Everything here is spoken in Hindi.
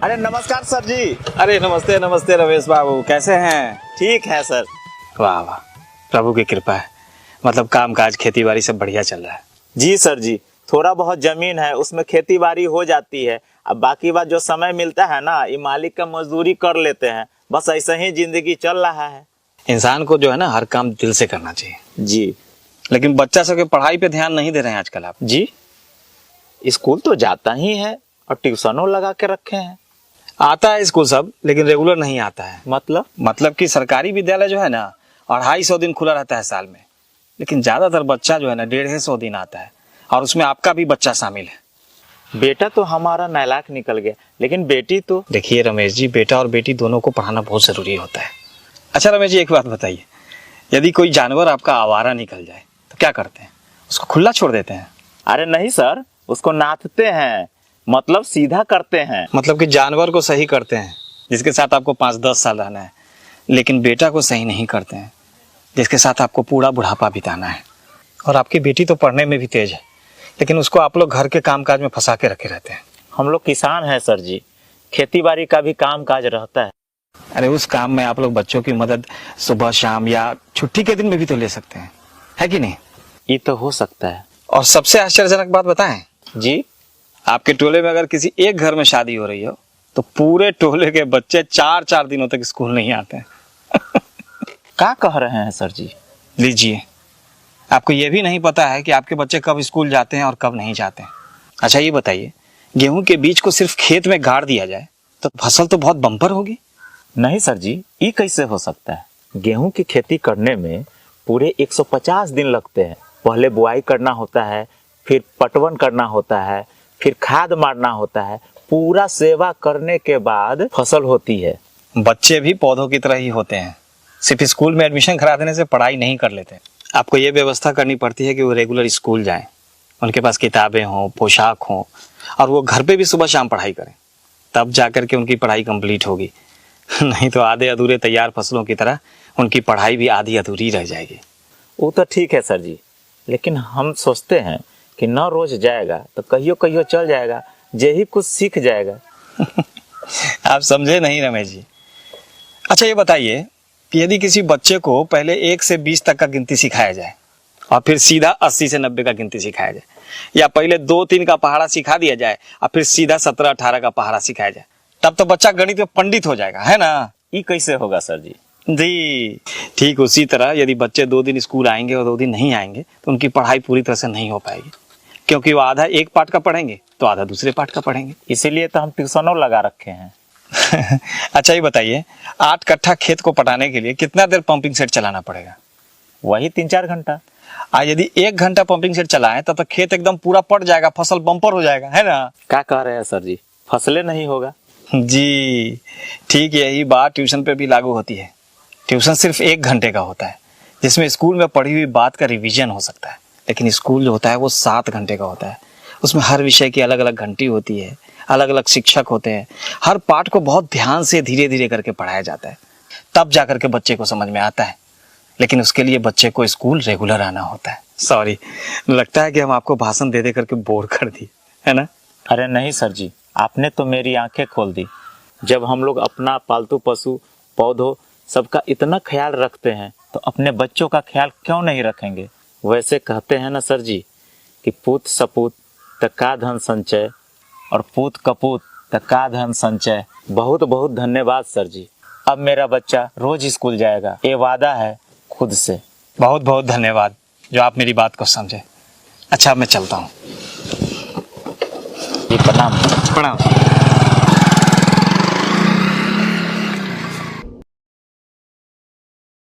अरे नमस्कार सर जी। अरे नमस्ते नमस्ते रमेश बाबू, कैसे हैं? ठीक है सर। वाह वाह, प्रभु की कृपा है। मतलब काम काज खेती बाड़ी सब बढ़िया चल रहा है? जी सर जी, थोड़ा बहुत जमीन है उसमें खेती बाड़ी हो जाती है। अब बाकी बात जो समय मिलता है ना, ये मालिक का मजदूरी कर लेते हैं। बस ऐसे ही जिंदगी चल रहा है। इंसान को जो है ना हर काम दिल से करना चाहिए जी। लेकिन बच्चा सबके पढ़ाई पे ध्यान नहीं दे रहे हैं आजकल आप। जी, स्कूल तो जाता ही है और ट्यूशनों लगा के रखे हैं। आता है स्कूल सब, लेकिन रेगुलर नहीं आता है। मतलब कि सरकारी विद्यालय जो है ना 250 दिन खुला रहता है साल में, लेकिन ज्यादातर बच्चा जो है ना 150 दिन आता है, और उसमें आपका भी बच्चा शामिल है। बेटा तो हमारा नालायक निकल गया, लेकिन बेटी तो। देखिए रमेश जी, बेटा और बेटी दोनों को पढ़ाना बहुत जरूरी होता है। अच्छा रमेश जी, एक बात बताइए, यदि कोई जानवर आपका आवारा निकल जाए तो क्या करते हैं? उसको खुला छोड़ देते हैं? अरे नहीं सर, उसको नाथते हैं, मतलब सीधा करते हैं। मतलब कि जानवर को सही करते हैं जिसके साथ आपको 5-10 साल रहना है, लेकिन बेटा को सही नहीं करते हैं जिसके साथ आपको पूरा बुढ़ापा बिताना है। और आपकी बेटी तो पढ़ने में भी तेज है, लेकिन उसको आप लोग घर के कामकाज में फंसा के रखे रहते हैं। हम लोग किसान हैं सर जी, खेती बाड़ी का भी काम काज रहता है। अरे उस काम में आप लोग बच्चों की मदद सुबह शाम या छुट्टी के दिन में भी तो ले सकते हैं, है कि नहीं? ये तो हो सकता है। और सबसे आश्चर्यजनक बात बताएं जी, आपके टोले में अगर किसी एक घर में शादी हो रही हो तो पूरे टोले के बच्चे 4-4 दिनों तक स्कूल नहीं आते हैं। क्या कह रहे हैं सर जी? लीजिए, आपको यह भी नहीं पता है कि आपके बच्चे कब स्कूल जाते हैं और कब नहीं जाते हैं। अच्छा ये बताइए, गेहूं के बीज को सिर्फ खेत में गाड़ दिया जाए तो फसल तो बहुत बम्पर होगी। नहीं सर जी, ये कैसे हो सकता है? गेहूं की खेती करने में पूरे 150 दिन लगते हैं। पहले बुआई करना होता है, फिर पटवन करना होता है, फिर खाद मारना होता है। पूरा सेवा करने के बाद फसल होती है। बच्चे भी पौधों की तरह ही होते हैं, सिर्फ स्कूल में एडमिशन करा देने से पढ़ाई नहीं कर लेते। आपको ये व्यवस्था करनी पड़ती है कि वो रेगुलर स्कूल जाएं, उनके पास किताबें हों, पोशाक हों, और वो घर पे भी सुबह शाम पढ़ाई करें, तब जाकर के उनकी पढ़ाई कंप्लीट होगी। नहीं तो आधे अधूरे तैयार फसलों की तरह उनकी पढ़ाई भी आधी अधूरी रह जाएगी। वो तो ठीक है सर जी, लेकिन हम सोचते हैं कि न रोज जाएगा तो कहियो कहियो चल जाएगा, यही कुछ सीख जाएगा। आप समझे नहीं रमेश जी। अच्छा ये बताइए कि यदि किसी बच्चे को पहले 1 से 20 तक का गिनती सिखाया जाए और फिर सीधा 80 से 90 का गिनती सिखाया जाए, या पहले 2-3 का पहाड़ा सिखा दिया जाए और फिर सीधा 17-18 का पहाड़ा सिखाया जाए, तब तो बच्चा गणित में पंडित हो जाएगा, है ना? ये कैसे होगा सर जी? जी ठीक उसी तरह यदि बच्चे 2 दिन स्कूल आएंगे और 2 दिन नहीं आएंगे तो उनकी पढ़ाई पूरी तरह से नहीं हो पाएगी, क्योंकि वो आधा एक पाठ का पढ़ेंगे तो आधा दूसरे पाठ का पढ़ेंगे। इसीलिए तो हम ट्यूशनों लगा रखे हैं। अच्छा ये बताइए, 8 कट्ठा खेत को पटाने के लिए कितना देर पंपिंग सेट चलाना पड़ेगा? वही 3-4 घंटा। यदि 1 घंटा पंपिंग सेट चलाएं तब तो खेत एकदम पूरा पट जाएगा, फसल बम्पर हो जाएगा, है ना? क्या कह रहे हैं सर जी? फसलें नहीं होगा। जी ठीक यही बात ट्यूशन पे भी लागू होती है। ट्यूशन सिर्फ 1 घंटे का होता है, जिसमें स्कूल में पढ़ी हुई बात का रिवीजन हो सकता है, लेकिन स्कूल जो होता है वो 7 घंटे का होता है। उसमें हर विषय की अलग अलग घंटी होती है, अलग अलग शिक्षक होते हैं, हर पाठ को बहुत ध्यान से धीरे धीरे करके पढ़ाया जाता है, तब जाकर के बच्चे को समझ में आता है। लेकिन उसके लिए बच्चे को स्कूल रेगुलर आना होता है। सॉरी, लगता है कि हम आपको भाषण दे दे करके बोर कर दिए, है ना? अरे नहीं सर जी, आपने तो मेरी आंखें खोल दी। जब हम लोग अपना पालतू पशु पौधों सबका इतना ख्याल रखते हैं तो अपने बच्चों का ख्याल क्यों नहीं रखेंगे? वैसे कहते हैं ना सर जी कि पूत सपूत तका धन संचय और पूत कपूत तका धन संचय। बहुत बहुत धन्यवाद सर जी। अब मेरा बच्चा रोज स्कूल जाएगा, ये वादा है खुद से। बहुत बहुत धन्यवाद जो आप मेरी बात को समझे। अच्छा मैं चलता हूँ। प्रणाम। प्रणाम।